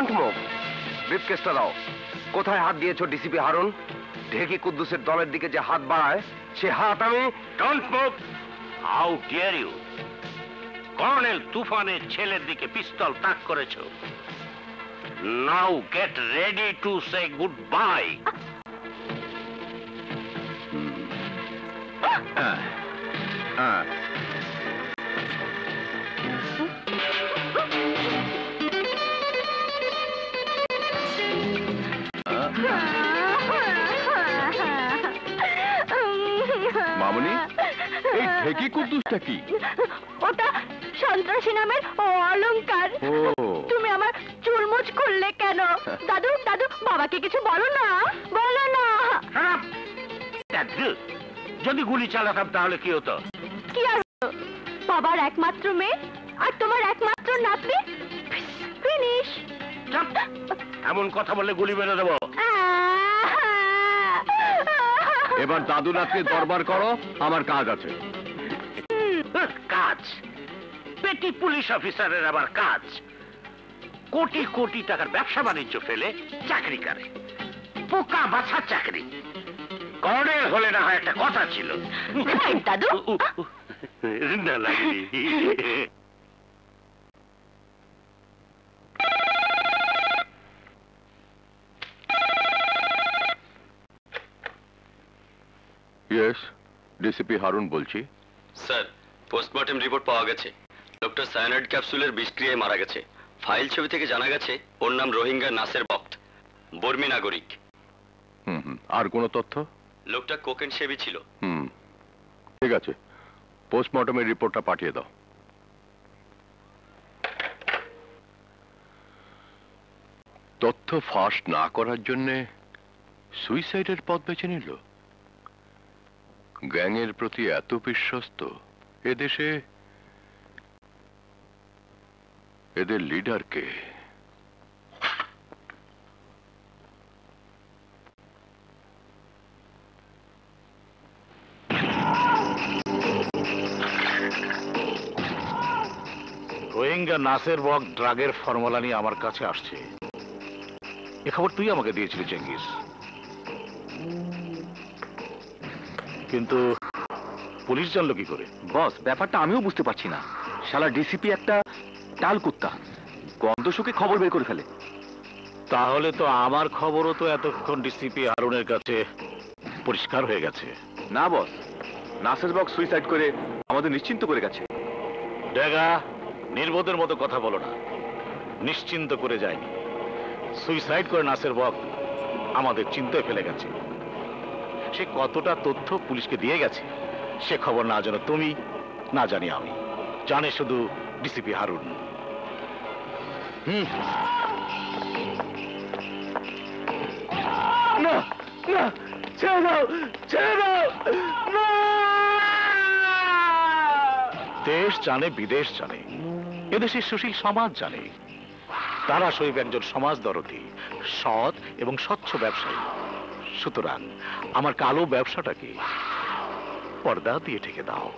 Don't move. ব্রিফকেসটা দাও। কোথায় হাত দিয়েছো ডিসিপি হারুন? ঢেকি কুদ্দুসের দলের দিকে যে হাত বাড়ায় সে হাত আমি। Don't move. How dare you! Colonel তুফানের ছেলের দিকে পিস্তল তাক করেছো। Now get ready to say goodbye. মামনি, এই ঢেকি কুদ্দুসটা কি? ওটা সন্ত্রাসী নামের অলংকার। তুমি আমার চুলমুচ করলে কেন? দাদু দাদু, বাবাকে কিছু বলো না, বলো না। যদি গুলি চালাতাম তাহলে কি হতো? কি আর হতো? বাবার একমাত্র মেয়ে আর তোমার একমাত্র নাতনি, ফিনিশ। এমন কথা বললে গুলি মেরে দেবো। এবার দাদু নাতকে দরবার করো, আমার কাজ আছে। কাজ? পেটি পুলিশ অফিসারের আবার কাজ? কোটি কোটি টাকার ব্যবসা বাণিজ্য ফেলে চাকরি করে, পোকা বাছার চাকরি। কর্নেল হলে না হয় একটা কথা ছিল। দাদু না লাগলি। ইয়েস, ডিসিপি হারুন বলছি। স্যার, পোস্টমর্টেম রিপোর্ট পাওয়া গেছে। ডক্টর সায়ানাইড ক্যাপসুলের বিষক্রিয়ায় মারা গেছে। ফাইল ছবি থেকে জানা গেছে ওর নাম রোহিঙ্গা নাসের বক্ত, বর্মী নাগরিক। আর কোনো তথ্য? লোকটা কোকেন সেবী ছিল। ঠিক আছে, পোস্টমর্টমের রিপোর্টটা পাঠিয়ে দাও। তথ্য ফাঁস না করার জন্য সুইসাইডের পথ বেছে নিল। গ্যাংয়ের প্রতি এত বিশ্বস্ত এদেশে এদের লিডারকে। রোহিঙ্গা নাসের বক ড্রাগের ফর্মুলা নিয়ে আমার কাছে আসছে। এ খবর তুই আমাকে দিয়েছিলি চেঙ্গিস, কিন্তু পুলিশ জানলো কি করে? বস, ব্যাপারটা আমিও বুঝতে পারছি না। শালা ডিসিপি একটা টাল কুত্তা, গন্ধ শুকে খবর বের করে ফেলে। তাহলে তো আমার খবরও তো এতক্ষণ ডিসিপি হারুনের কাছে পরিষ্কার হয়ে গেছে। না বস, নাসের বক সুইসাইড করে আমাদের নিশ্চিন্ত করে গেছে। ডেগা, নির্বোধের মতো কথা বলো না। নিশ্চিন্ত করে যায়নি, সুইসাইড করে নাসের বক আমাদের চিন্তায় ফেলে গেছে। সে কতটা তথ্য পুলিশকে দিয়ে গেছে সে খবর না জানো তুমি, না জানি আমি, জানে শুধু ডিসিপি হারুন। না না, ছেড়ে দাও, ছেড়ে দাও। দেশ জানে, বিদেশ জানে, এদেশের সুশীল সমাজ জানে তারা শহীদ একজন সমাজ দরদী, সৎ এবং স্বচ্ছ ব্যবসায়ী। সুতরাং আমার কালো ব্যবসাটাকে পর্দা দিয়ে ঢেকে দাও।